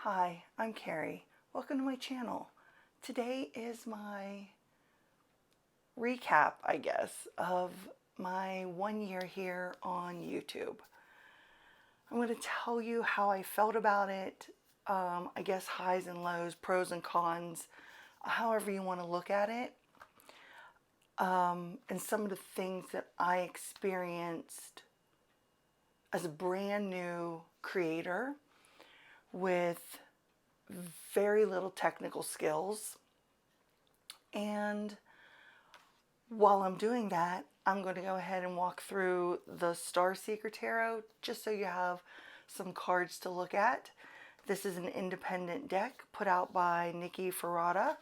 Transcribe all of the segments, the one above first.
Hi, I'm Carrie. Welcome to my channel. Today is my recap, I guess, of my 1 year here on YouTube. I'm going to tell you how I felt about it, I guess highs and lows, pros and cons, however you want to look at it, and some of the things that I experienced as a brand new creator with very little technical skills. And while I'm doing that, I'm going to go ahead and walk through the Star Seeker Tarot just so you have some cards to look at. This is an independent deck put out by Nikki Ferrada,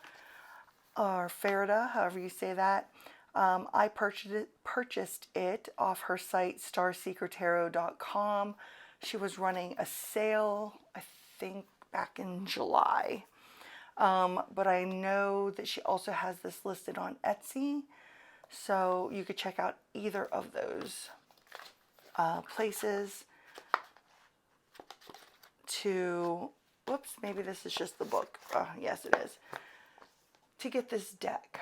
or Farida, however you say that. I purchased it off her site, starseekertarot.com. She was running a sale, I think back in July. But I know that she also has this listed on Etsy, so you could check out either of those places to, whoops, maybe this is just the book. Yes, it is. To get this deck.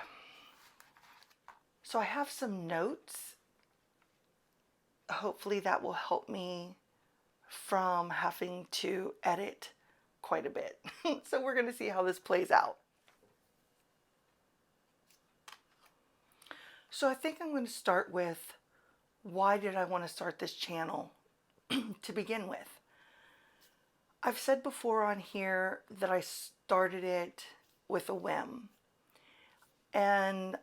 So I have some notes. Hopefully that will help me from having to edit quite a bit. So we're going to see how this plays out. So I think I'm going to start with, why did I want to start this channel to begin with? I've said before on here that I started it with a whim. And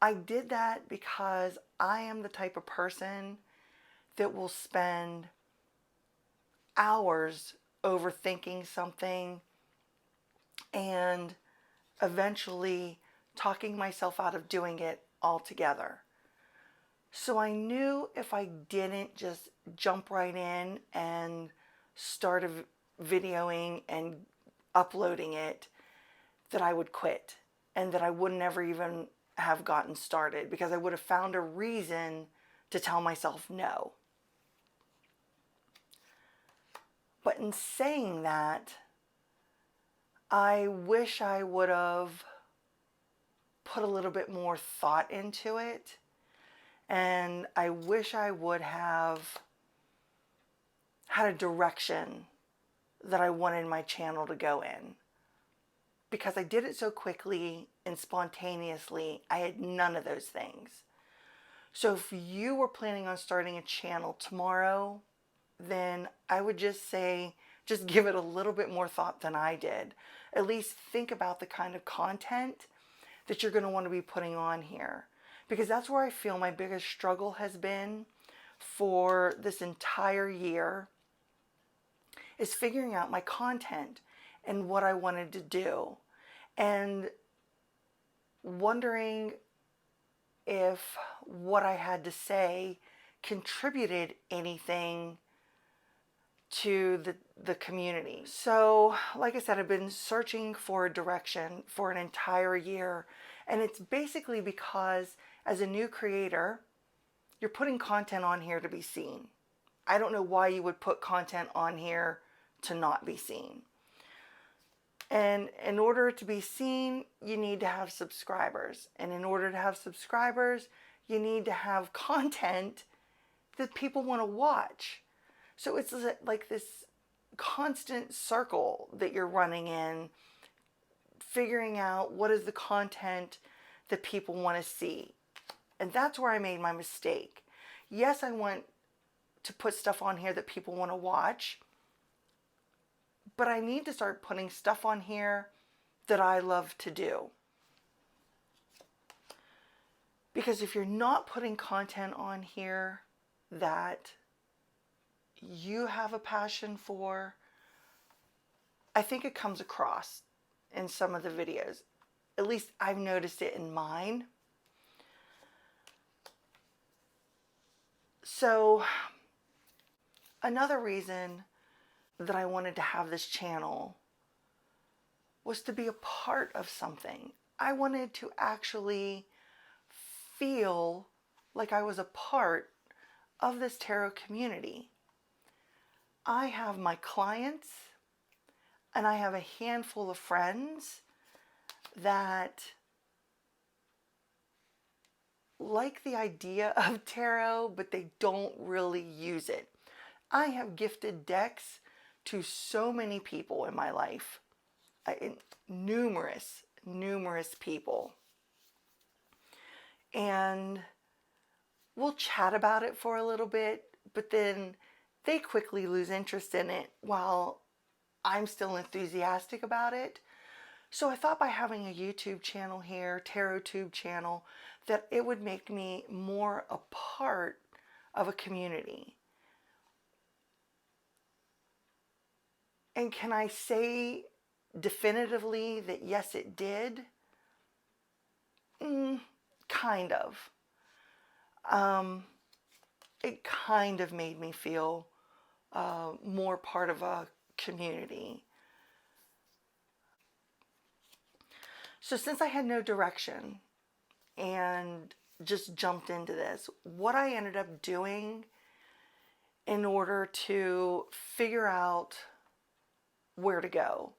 I did that because I am the type of person that will spend hours overthinking something and eventually talking myself out of doing it altogether. So I knew if I didn't just jump right in and start videoing and uploading it, that I would quit and that I would never even have gotten started, because I would have found a reason to tell myself no. But in saying that, I wish I would have put a little bit more thought into it, and I wish I would have had a direction that I wanted my channel to go in. Because I did it so quickly and spontaneously, I had none of those things. So if you were planning on starting a channel tomorrow, then I would just say, just give it a little bit more thought than I did. At least think about the kind of content that you're going to want to be putting on here. Because that's where I feel my biggest struggle has been for this entire year, is figuring out my content and what I wanted to do. And wondering if what I had to say contributed anything to the community. So, like I said, I've been searching for a direction for an entire year. And it's basically because as a new creator, you're putting content on here to be seen. I don't know why you would put content on here to not be seen. And in order to be seen, you need to have subscribers. And in order to have subscribers, you need to have content that people want to watch. So it's like this constant circle that you're running in, figuring out what is the content that people want to see. And that's where I made my mistake. Yes, I want to put stuff on here that people want to watch, but I need to start putting stuff on here that I love to do. Because if you're not putting content on here that you have a passion for, I think it comes across in some of the videos. At least I've noticed it in mine. So another reason that I wanted to have this channel was to be a part of something. I wanted to actually feel like I was a part of this tarot community. I have my clients and I have a handful of friends that like the idea of tarot, but they don't really use it. I have gifted decks to so many people in my life, numerous people. And we'll chat about it for a little bit, but then they quickly lose interest in it while I'm still enthusiastic about it. So I thought by having a YouTube channel here, Tarot Tube channel, that it would make me more a part of a community. And can I say definitively that yes, it did? Kind of. It kind of made me feel more part of a community. So since I had no direction and just jumped into this, what I ended up doing in order to figure out where to go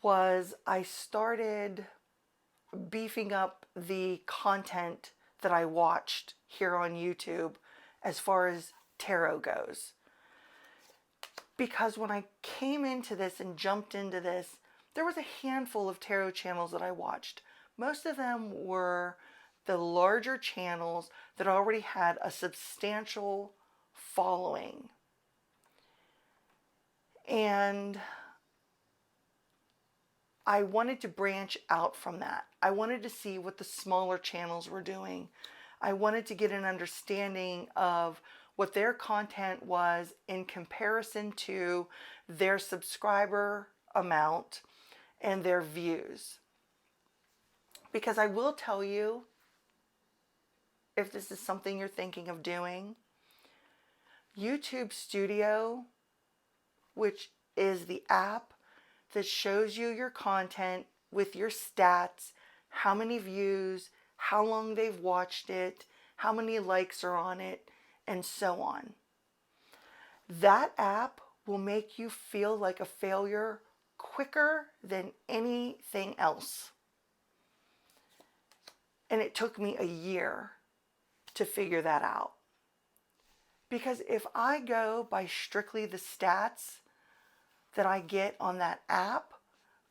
was I started beefing up the content that I watched here on YouTube as far as tarot goes. Because when I came into this and jumped into this, there was a handful of tarot channels that I watched. Most of them were the larger channels that already had a substantial following. And I wanted to branch out from that. I wanted to see what the smaller channels were doing. I wanted to get an understanding of what their content was in comparison to their subscriber amount and their views. Because I will tell you, if this is something you're thinking of doing, YouTube Studio, which is the app that shows you your content with your stats, how many views, how long they've watched it, how many likes are on it, and so on. That app will make you feel like a failure quicker than anything else. And it took me a year to figure that out. Because if I go by strictly the stats that I get on that app,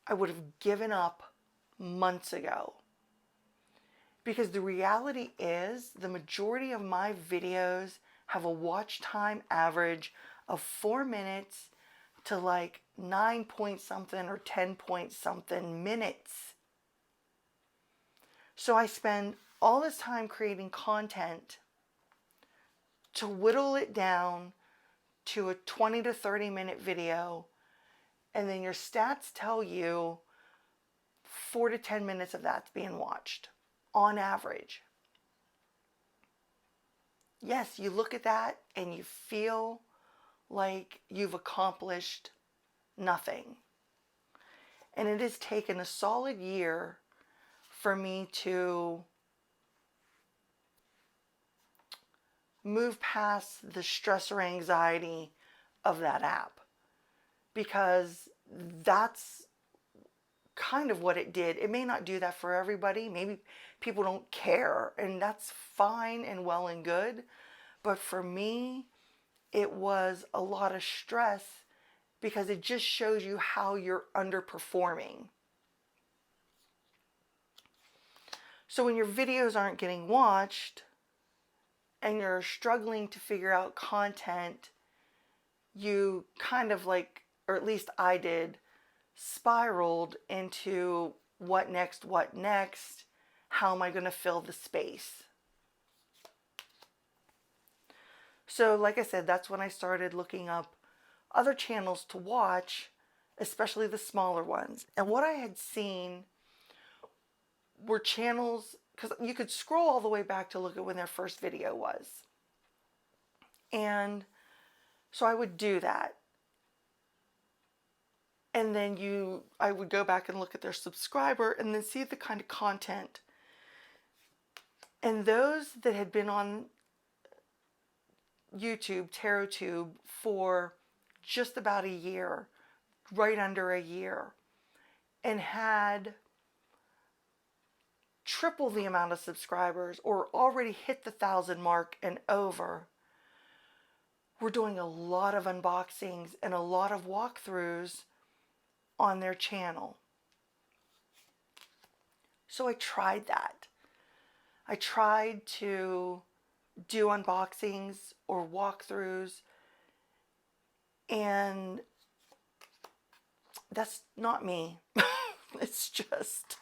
I would have given up months ago. Because the reality is, the majority of my videos have a watch time average of 4 minutes to like 9 point something or 10 point something minutes. So I spend all this time creating content to whittle it down to a 20 to 30 minute video, and then your stats tell you 4 to 10 minutes of that's being watched on average. Yes, you look at that and you feel like you've accomplished nothing. And it has taken a solid year for me to move past the stress or anxiety of that app, because that's kind of what it did. It may not do that for everybody. Maybe people don't care, and that's fine and well and good. But for me, it was a lot of stress because it just shows you how you're underperforming. So when your videos aren't getting watched and you're struggling to figure out content, you kind of like, or at least I did, spiraled into what next, how am I going to fill the space? So like I said, that's when I started looking up other channels to watch, especially the smaller ones. And what I had seen were channels, because you could scroll all the way back to look at when their first video was. And so I would do that. And then I would go back and look at their subscriber and then see the kind of content. And those that had been on YouTube, TarotTube, for just about a year, right under a year, and had triple the amount of subscribers, or already hit the 1,000 mark and over, were doing a lot of unboxings and a lot of walkthroughs on their channel. So I tried that. I tried to do unboxings or walkthroughs, and that's not me. It's just,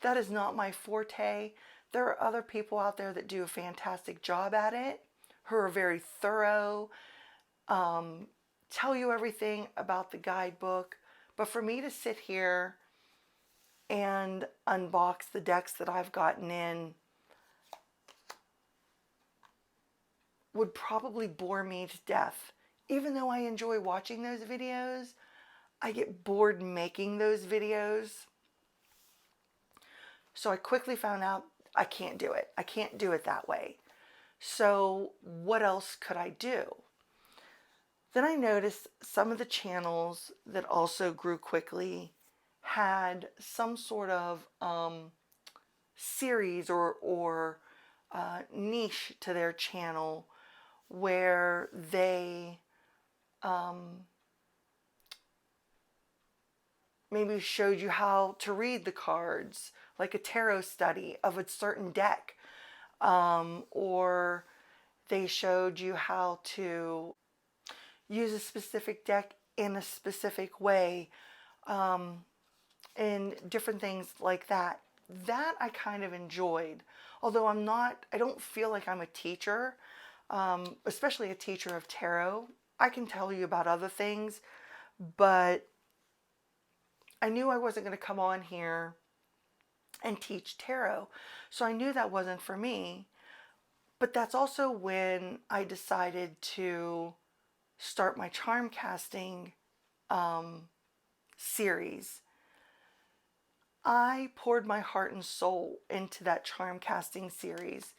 that is not my forte. There are other people out there that do a fantastic job at it, who are very thorough, tell you everything about the guidebook. But for me to sit here and unbox the decks that I've gotten in would probably bore me to death. Even though I enjoy watching those videos, I get bored making those videos. So I quickly found out I can't do it. I can't do it that way. So what else could I do? Then I noticed some of the channels that also grew quickly had some sort of series or niche to their channel where they maybe showed you how to read the cards, like a tarot study of a certain deck, or they showed you how to use a specific deck in a specific way, and different things like that. That I kind of enjoyed, although I don't feel like I'm a teacher, especially a teacher of tarot. I can tell you about other things, but I knew I wasn't going to come on here and teach tarot. So I knew that wasn't for me. But that's also when I decided to start my charm casting series. I poured my heart and soul into that charm casting series,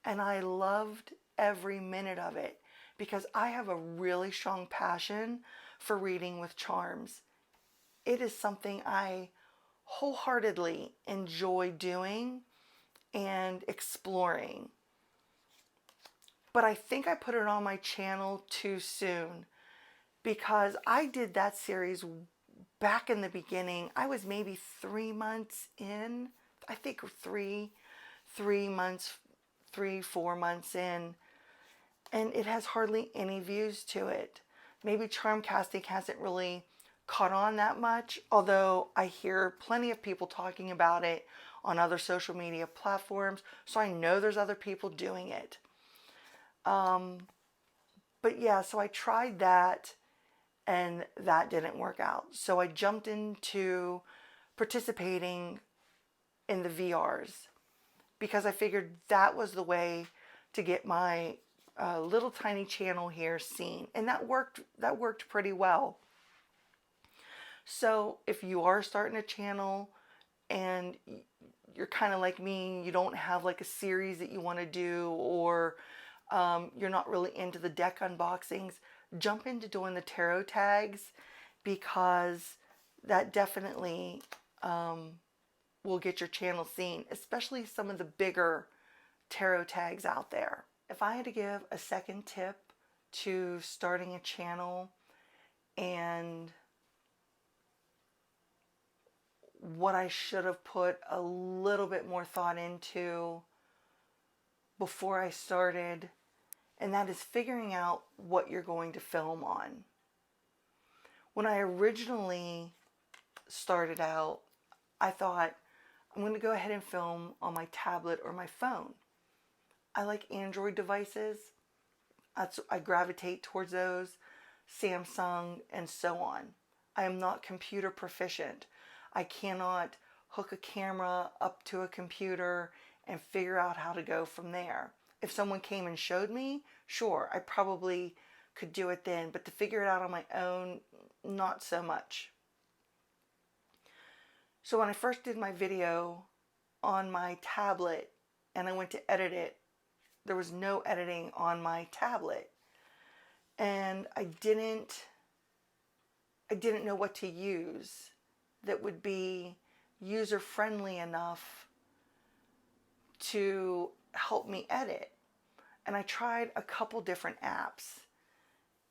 and I loved every minute of it because I have a really strong passion for reading with charms. It is something I wholeheartedly enjoy doing and exploring. But I think I put it on my channel too soon, because I did that series back in the beginning. I was maybe 3 months in, I think 4 months in, and it has hardly any views to it. Maybe charm casting hasn't really caught on that much, although I hear plenty of people talking about it on other social media platforms, so I know there's other people doing it. But yeah, so I tried that, and that didn't work out. So I jumped into participating in the VRs because I figured that was the way to get my little tiny channel here seen, and that worked pretty well. So if you are starting a channel and you're kind of like me, you don't have like a series that you want to do, or you're not really into the deck unboxings, jump into doing the tarot tags, because that definitely will get your channel seen, especially some of the bigger tarot tags out there. If I had to give a second tip to starting a channel and what I should have put a little bit more thought into before I started, and that is figuring out what you're going to film on. When I originally started out, I thought, I'm going to go ahead and film on my tablet or my phone. I like Android devices. I gravitate towards those, Samsung, and so on. I am not computer proficient. I cannot hook a camera up to a computer and figure out how to go from there. If someone came and showed me, sure, I probably could do it then, but to figure it out on my own, not so much. So when I first did my video on my tablet and I went to edit it, there was no editing on my tablet. And I didn't I didn't know what to use that would be user friendly enough to help me edit. And I tried a couple different apps,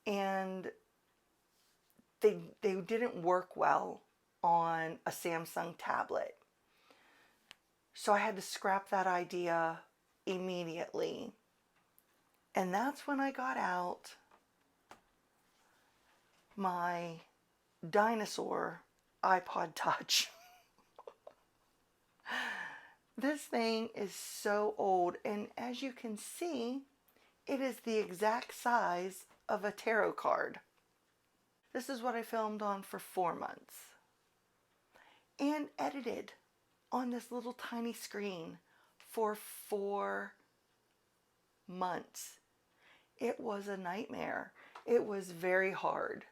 and they didn't work well on a Samsung tablet. So I had to scrap that idea immediately. And that's when I got out my dinosaur iPod Touch. This thing is so old, and as you can see, it is the exact size of a tarot card. This is what I filmed on for 4 months and edited on this little tiny screen for 4 months. It was a nightmare. It was very hard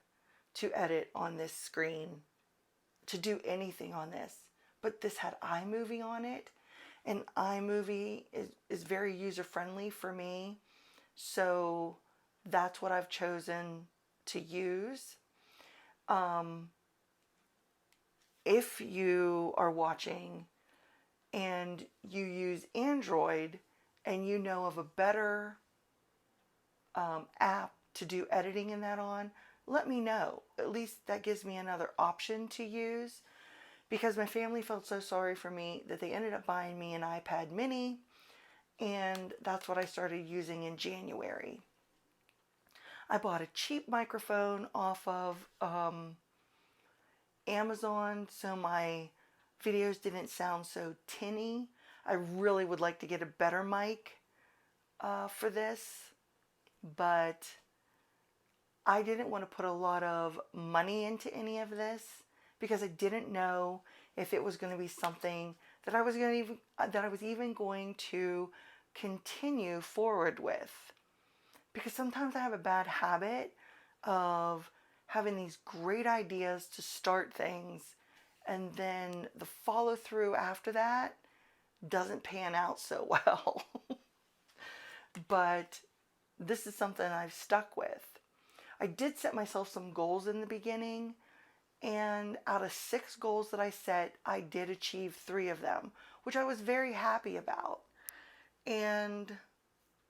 to edit on this screen, to do anything on this. But this had iMovie on it, and iMovie is very user-friendly for me. So that's what I've chosen to use. If you are watching and you use Android and you know of a better app to do editing in that on, let me know. At least that gives me another option to use, because my family felt so sorry for me that they ended up buying me an iPad mini, and that's what I started using in January. I bought a cheap microphone off of Amazon so my videos didn't sound so tinny. I really would like to get a better mic for this, but I didn't want to put a lot of money into any of this because I didn't know if it was going to be something that I was even going to continue forward with. Because sometimes I have a bad habit of having these great ideas to start things, and then the follow through after that doesn't pan out so well. But this is something I've stuck with. I did set myself some goals in the beginning, and out of 6 goals that I set, I did achieve 3 of them, which I was very happy about. And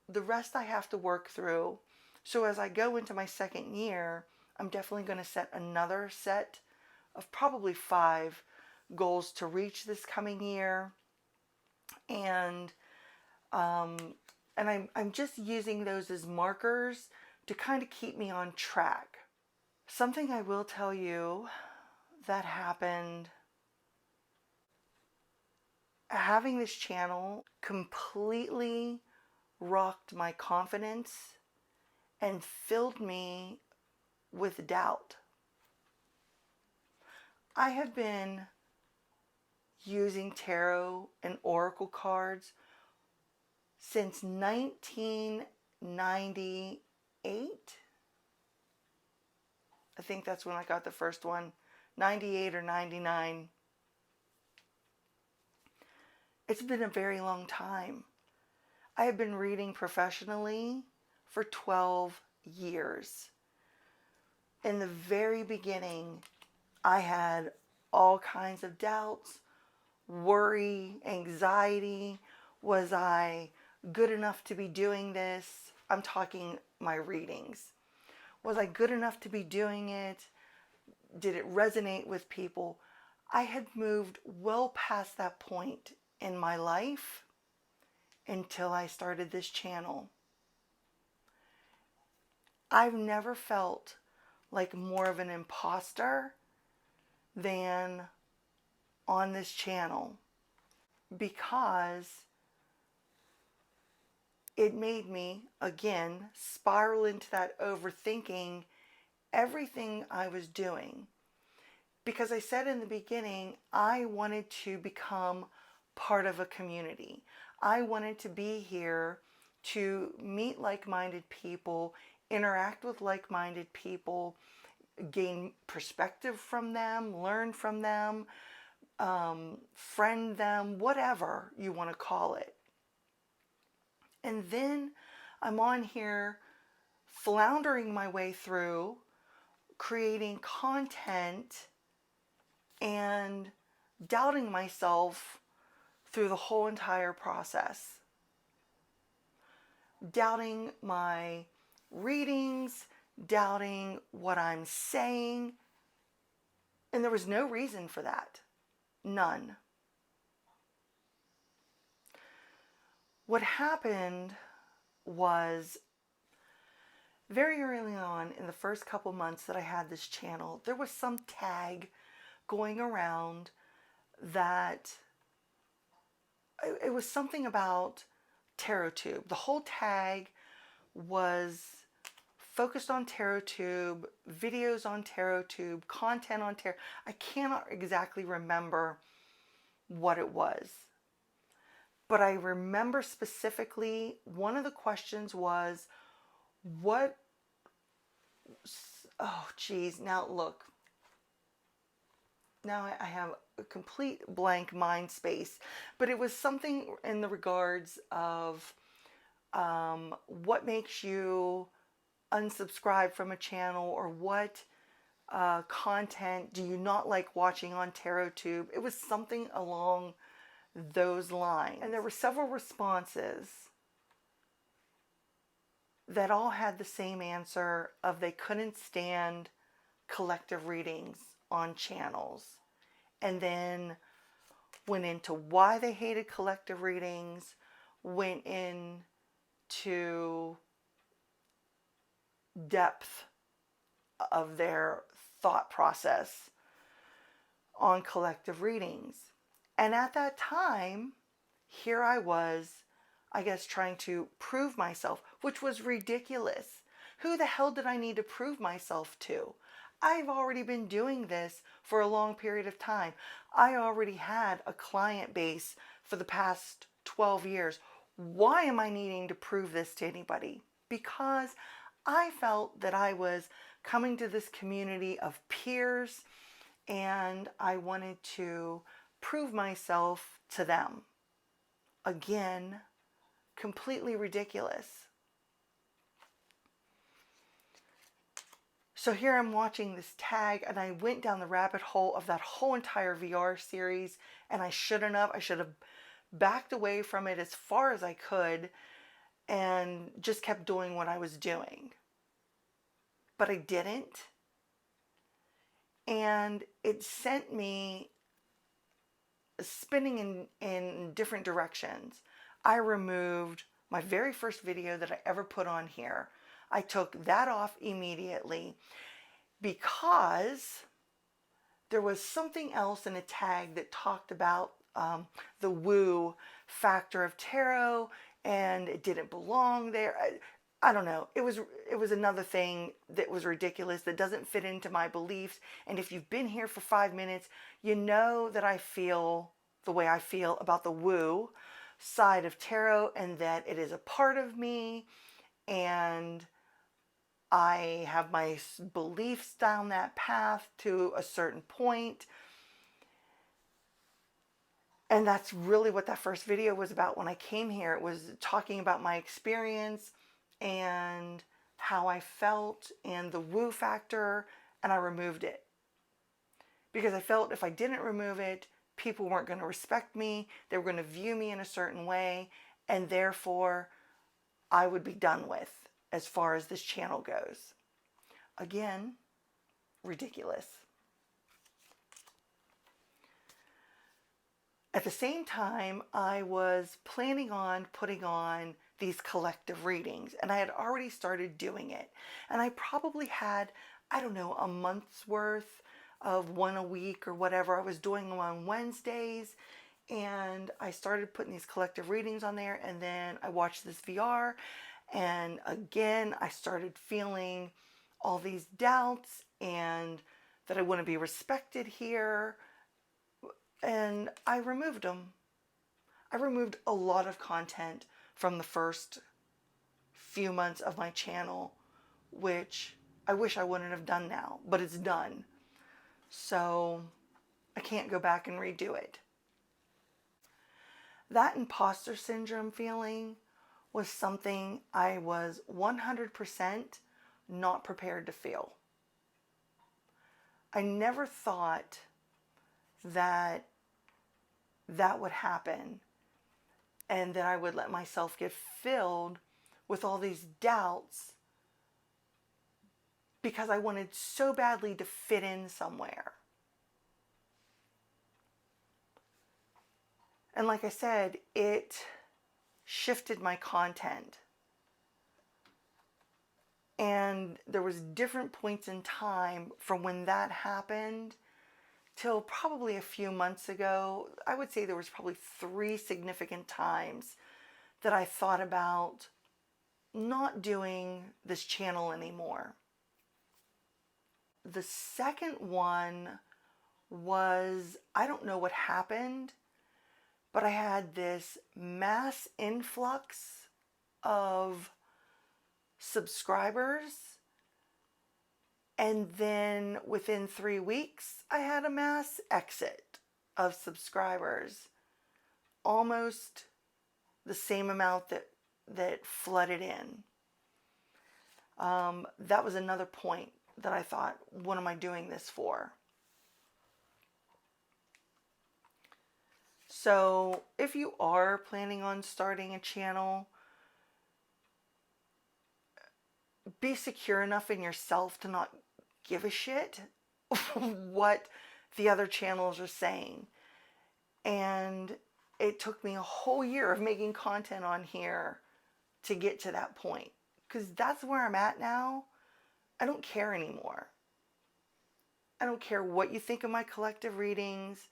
the rest I have to work through. So as I go into my 2nd year, I'm definitely going to set another set of probably 5 goals to reach this coming year. And I'm just using those as markers to kind of keep me on track. Something I will tell you that happened, having this channel completely rocked my confidence and filled me with doubt. I have been using tarot and oracle cards since 1998. I think that's when I got the first one, 98 or 99. It's been a very long time. I have been reading professionally for 12 years. In the very beginning, I had all kinds of doubts, worry, anxiety. Was I good enough to be doing this? I'm talking my readings. Was I good enough to be doing it? Did it resonate with people? I had moved well past that point in my life until I started this channel. I've never felt like more of an imposter than on this channel, because it made me, again, spiral into that overthinking everything I was doing. Because I said in the beginning, I wanted to become part of a community. I wanted to be here to meet like-minded people, interact with like-minded people, gain perspective from them, learn from them, friend them, whatever you want to call it. And then I'm on here floundering my way through, creating content and doubting myself through the whole entire process. Doubting my readings, doubting what I'm saying, and there was no reason for that. None. What happened was very early on in the first couple months that I had this channel, there was some tag going around that it was something about TarotTube. The whole tag was focused on TarotTube, videos on TarotTube, content on Tarot. I cannot exactly remember what it was. But I remember specifically one of the questions was, what, oh geez, now look. Now I have a complete blank mind space, but it was something in the regards of what makes you unsubscribe from a channel, or what content do you not like watching on TarotTube. It was something along those lines. And there were several responses that all had the same answer of they couldn't stand collective readings on channels, and then went into why they hated collective readings, went into depth of their thought process on collective readings. And at that time, here I was, I guess, trying to prove myself, which was ridiculous. Who the hell did I need to prove myself to? I've already been doing this for a long period of time. I already had a client base for the past 12 years. Why am I needing to prove this to anybody? Because I felt that I was coming to this community of peers, and I wanted to prove myself to them. Again, completely ridiculous. So here I'm watching this tag, and I went down the rabbit hole of that whole entire VR series, and I shouldn't have. I should have backed away from it as far as I could and just kept doing what I was doing. But I didn't. And it sent me spinning in different directions. I removed my very first video that I ever put on here. I took that off immediately because there was something else in a tag that talked about the woo factor of tarot, and it didn't belong there. I don't know. It was another thing that was ridiculous, that doesn't fit into my beliefs. And if you've been here for 5 minutes, you know that I feel the way I feel about the woo side of tarot, and that it is a part of me, and I have my beliefs down that path to a certain point. And that's really what that first video was about when I came here. It was talking about my experience and how I felt and the woo factor, and I removed it. Because I felt if I didn't remove it, people weren't going to respect me, they were going to view me in a certain way, and therefore I would be done with as far as this channel goes. Again, ridiculous. At the same time, I was planning on putting on these collective readings, and I had already started doing it. And I probably had, I don't know, a month's worth of one a week or whatever. I was doing them on Wednesdays, and I started putting these collective readings on there, and then I watched this VR, and again, I started feeling all these doubts and that I wouldn't be respected here. And I removed them. I removed a lot of content from the first few months of my channel, which I wish I wouldn't have done now, but it's done. So I can't go back and redo it. That imposter syndrome feeling was something I was 100% not prepared to feel. I never thought that that would happen and that I would let myself get filled with all these doubts because I wanted so badly to fit in somewhere. And like I said, it shifted my content. And there was different points in time from when that happened till probably a few months ago. I would say there was probably 3 significant times that I thought about not doing this channel anymore. The second one was, I don't know what happened, but I had this mass influx of subscribers, and then within 3 weeks I had a mass exit of subscribers, almost the same amount that flooded in. That was another point that I thought, what am I doing this for? So if you are planning on starting a channel, be secure enough in yourself to not give a shit what the other channels are saying. And it took me a whole year of making content on here to get to that point, because that's where I'm at now. I don't care anymore. I don't care what you think of my collective readings.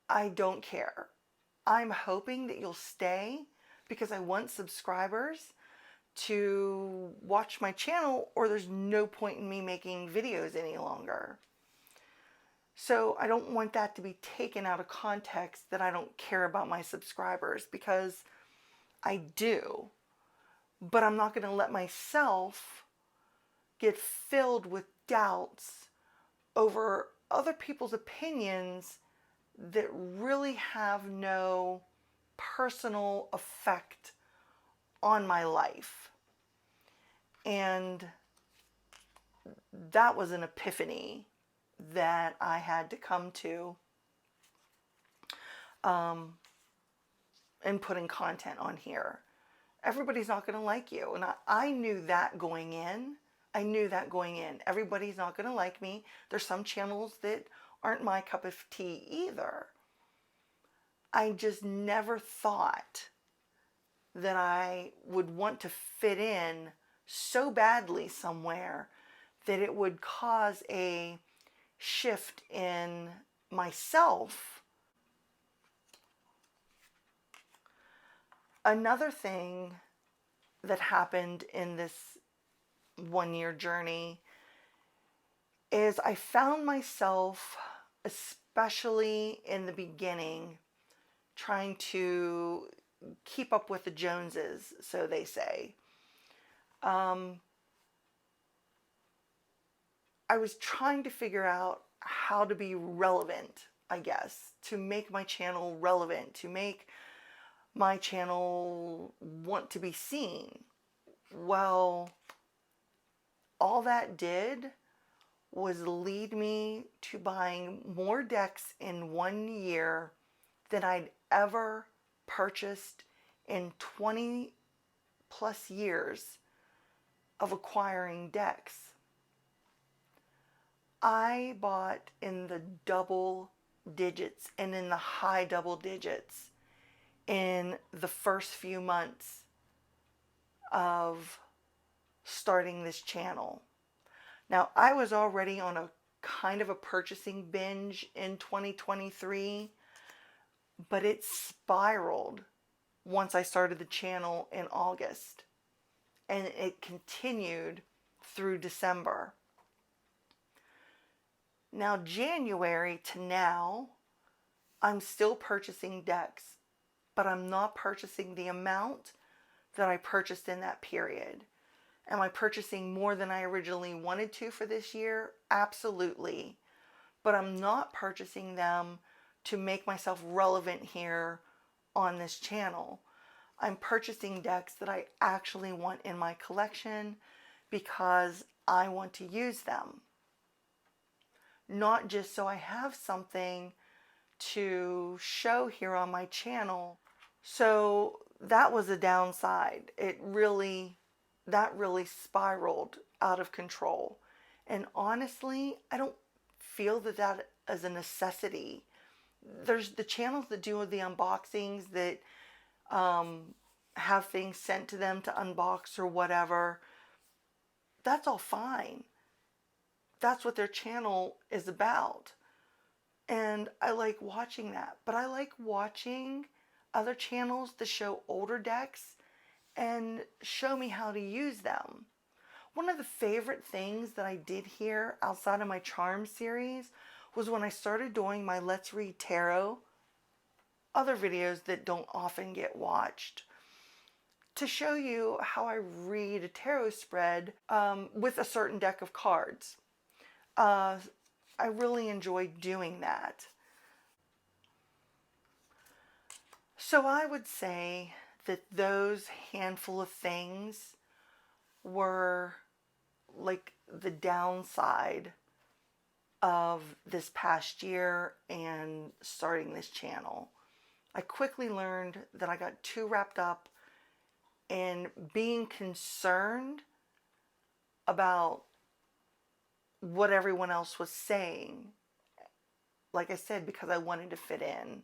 I don't care. I'm hoping that you'll stay because I want subscribers to watch my channel, or there's no point in me making videos any longer. So I don't want that to be taken out of context that I don't care about my subscribers, because I do. But I'm not going to let myself get filled with doubts over other people's opinions that really have no personal effect on my life. And that was an epiphany that I had to come to in putting content on here. Everybody's not going to like you. And I knew that going in. Everybody's not going to like me. There's some channels that aren't my cup of tea either. I just never thought that I would want to fit in so badly somewhere that it would cause a shift in myself. Another thing that happened in this 1-year journey is I found myself, especially in the beginning, trying to keep up with the Joneses, so they say. I was trying to figure out how to be relevant, I guess, to make my channel relevant, to make my channel want to be seen. Well, all that did was lead me to buying more decks in 1 year than I'd ever purchased in 20 plus years of acquiring decks. I bought in the double digits and in the high double digits in the first few months of starting this channel. Now, I was already on a kind of a purchasing binge in 2023, but it spiraled once I started the channel in August, and it continued through December. Now, January to now, I'm still purchasing decks, but I'm not purchasing the amount that I purchased in that period. Am I purchasing more than I originally wanted to for this year? Absolutely. But I'm not purchasing them to make myself relevant here on this channel. I'm purchasing decks that I actually want in my collection because I want to use them. not just so I have something to show here on my channel. So that was a downside. That really spiraled out of control. And honestly, I don't feel that is a necessity. There's the channels that do the unboxings that have things sent to them to unbox or whatever. That's all fine. That's what their channel is about. And I like watching that. But I like watching other channels that show older decks and show me how to use them. One of the favorite things that I did here outside of my charm series was when I started doing my Let's Read Tarot, other videos that don't often get watched, to show you how I read a tarot spread with a certain deck of cards. I really enjoy doing that. So I would say that those handful of things were like the downside of this past year and starting this channel. I quickly learned that I got too wrapped up in being concerned about what everyone else was saying. Like I said, because I wanted to fit in.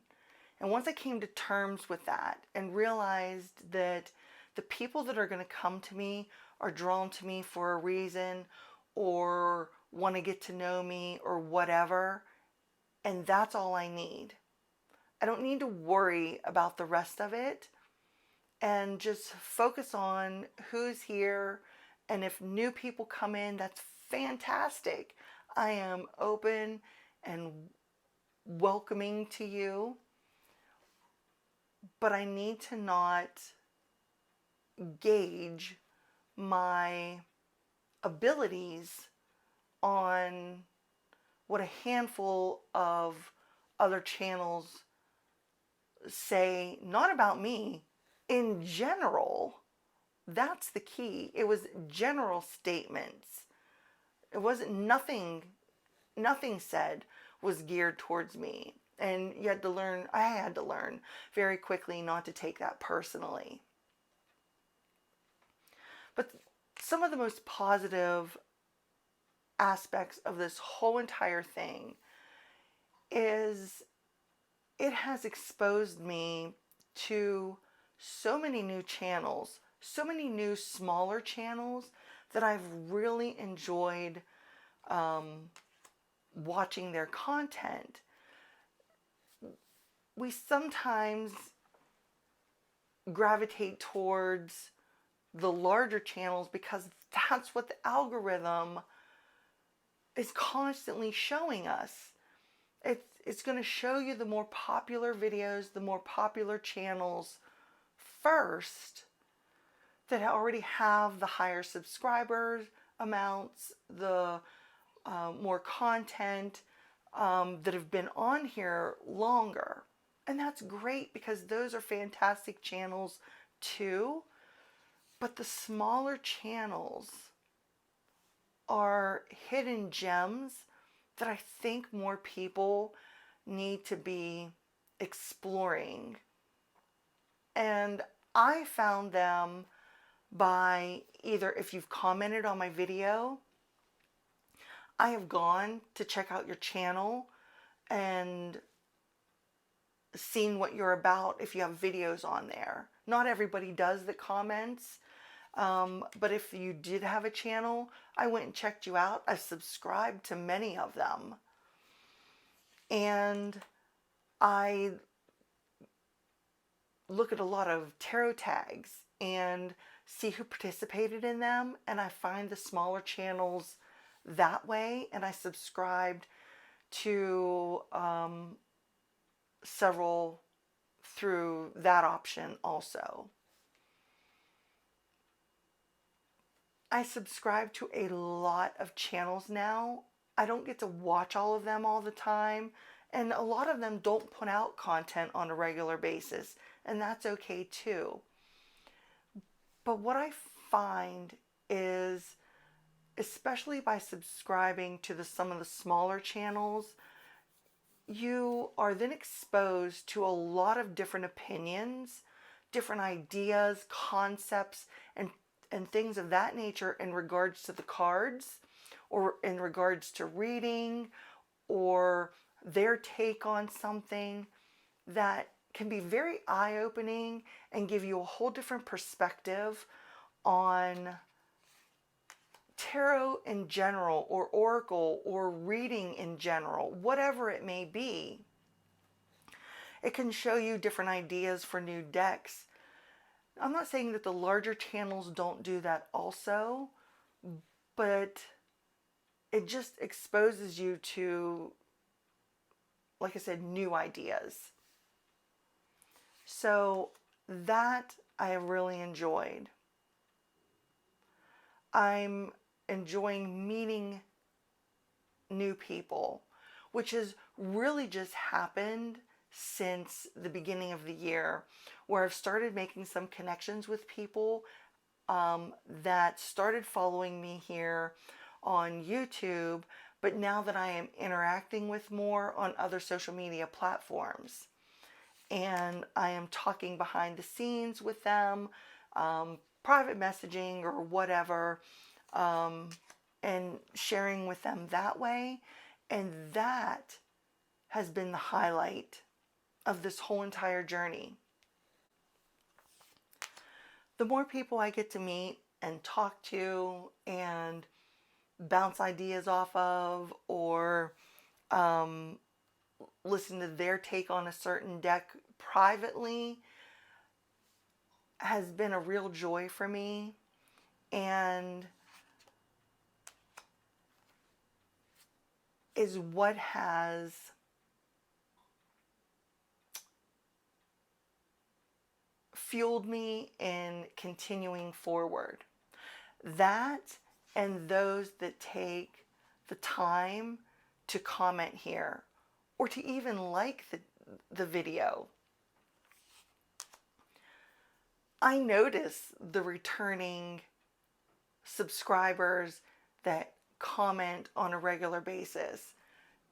And once I came to terms with that and realized that the people that are going to come to me are drawn to me for a reason or want to get to know me or whatever, and that's all I need. I don't need to worry about the rest of it and just focus on who's here. And if new people come in, that's fantastic. I am open and welcoming to you, but I need to not gauge my abilities on what a handful of other channels say, not about me, in general. That's the key. It was general statements. It wasn't nothing said was geared towards me. And I had to learn very quickly not to take that personally. But some of the most positive aspects of this whole entire thing is it has exposed me to so many new channels, so many new smaller channels that I've really enjoyed watching their content. We sometimes gravitate towards the larger channels because that's what the algorithm is constantly showing us. It's going to show you the more popular videos, the more popular channels first that already have the higher subscriber amounts, the more content that have been on here longer. And that's great because those are fantastic channels too. But the smaller channels are hidden gems that I think more people need to be exploring. And I found them by either, if you've commented on my video, I have gone to check out your channel and seen what you're about if you have videos on there. Not everybody does that comments, but if you did have a channel, I went and checked you out. I subscribed to many of them. And I look at a lot of tarot tags and see who participated in them, and I find the smaller channels that way, and I subscribed to several through that option also. I subscribe to a lot of channels now. I don't get to watch all of them all the time, and a lot of them don't put out content on a regular basis, and that's okay too. But what I find is especially by subscribing to some of the smaller channels, you are then exposed to a lot of different opinions, different ideas, concepts, and things of that nature in regards to the cards, or in regards to reading, or their take on something, that can be very eye-opening and give you a whole different perspective on tarot in general, or oracle, or reading in general, whatever it may be. It can show you different ideas for new decks. I'm not saying that the larger channels don't do that also, but it just exposes you to, like I said, new ideas. So that I really enjoyed. I'm enjoying meeting new people, which has really just happened since the beginning of the year, where I've started making some connections with people that started following me here on YouTube, but now that I am interacting with more on other social media platforms. And I am talking behind the scenes with them, private messaging or whatever, and sharing with them that way. And that has been the highlight of this whole entire journey. The more people I get to meet and talk to and bounce ideas off of, or listen to their take on a certain deck privately, has been a real joy for me, and is what has fueled me in continuing forward. That, and those that take the time to comment here, or to even like the video. I notice the returning subscribers that comment on a regular basis,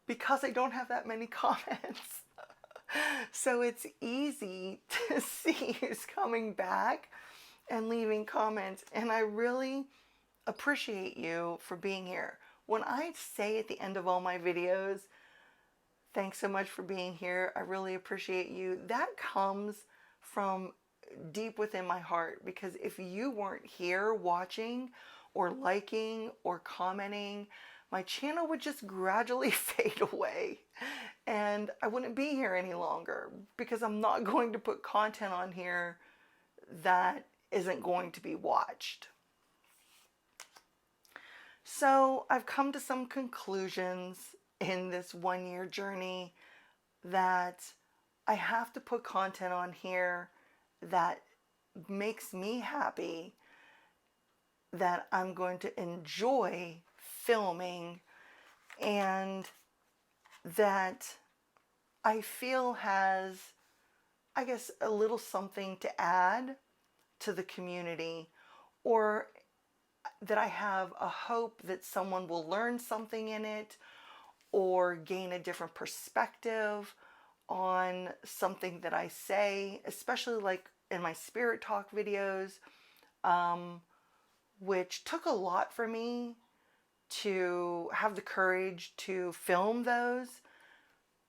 because I don't have that many comments. So it's easy to see who's coming back and leaving comments. And I really appreciate you for being here. When I say at the end of all my videos, thanks so much for being here, I really appreciate you, that comes from deep within my heart. Because if you weren't here watching or liking or commenting, my channel would just gradually fade away, and I wouldn't be here any longer, because I'm not going to put content on here that isn't going to be watched. So I've come to some conclusions in this 1 year journey, that I have to put content on here that makes me happy, that I'm going to enjoy filming, and that I feel has, I guess, a little something to add to the community, or that I have a hope that someone will learn something in it, or gain a different perspective on something that I say, especially like in my Spirit Talk videos, which took a lot for me to have the courage to film those,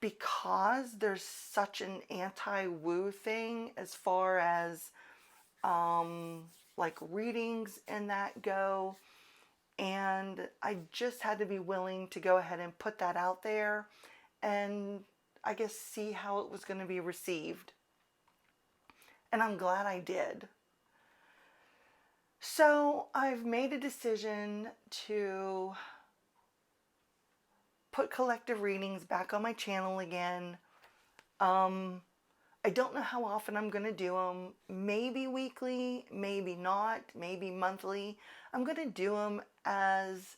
because there's such an anti-woo thing as far as like readings and that go. And I just had to be willing to go ahead and put that out there, and I guess see how it was going to be received. And I'm glad I did. So I've made a decision to put collective readings back on my channel again. I don't know how often I'm going to do them. Maybe weekly, maybe not, maybe monthly. I'm going to do them as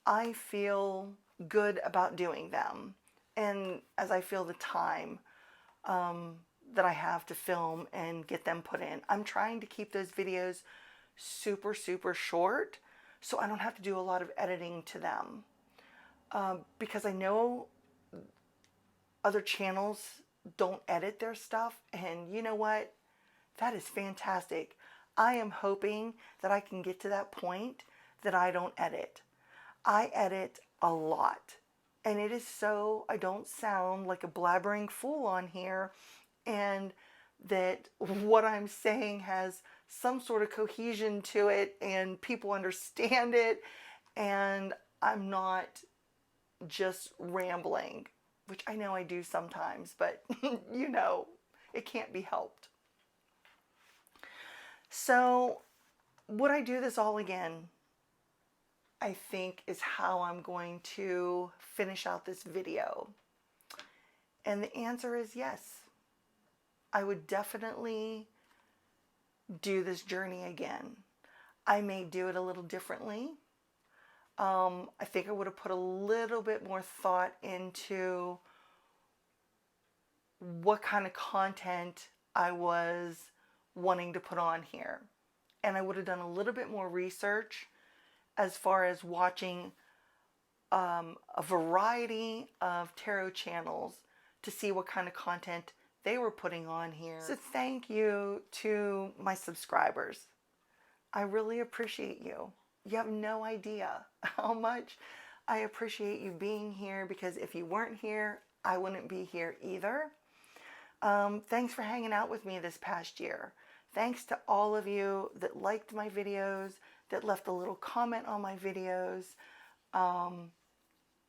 I feel good about doing them, and as I feel the time that I have to film and get them put in. I'm trying to keep those videos super, super short, so I don't have to do a lot of editing to them. Because I know other channels don't edit their stuff, and you know what? That is fantastic. I am hoping that I can get to that point that I don't edit. I edit a lot, and it is so I don't sound like a blabbering fool on here, and that what I'm saying has some sort of cohesion to it and people understand it, and I'm not just rambling, which I know I do sometimes, but you know, it can't be helped. So, would I do this all again? I think is how I'm going to finish out this video. And the answer is yes. I would definitely do this journey again. I may do it a little differently. I think I would have put a little bit more thought into what kind of content I was wanting to put on here. And I would have done a little bit more research as far as watching a variety of tarot channels to see what kind of content they were putting on here. So thank you to my subscribers. I really appreciate you. You have no idea how much I appreciate you being here, because if you weren't here, I wouldn't be here either. Thanks for hanging out with me this past year. Thanks to all of you that liked my videos, that left a little comment on my videos,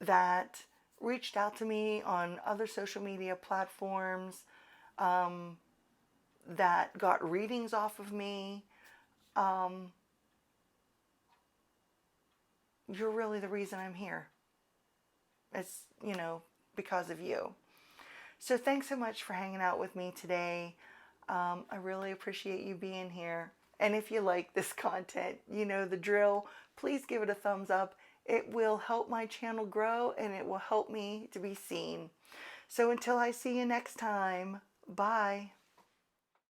that reached out to me on other social media platforms, that got readings off of me. You're really the reason I'm here. It's, you know, because of you. So thanks so much for hanging out with me today. I really appreciate you being here. And if you like this content, you know the drill. Please give it a thumbs up. It will help my channel grow, and it will help me to be seen. So until I see you next time, bye.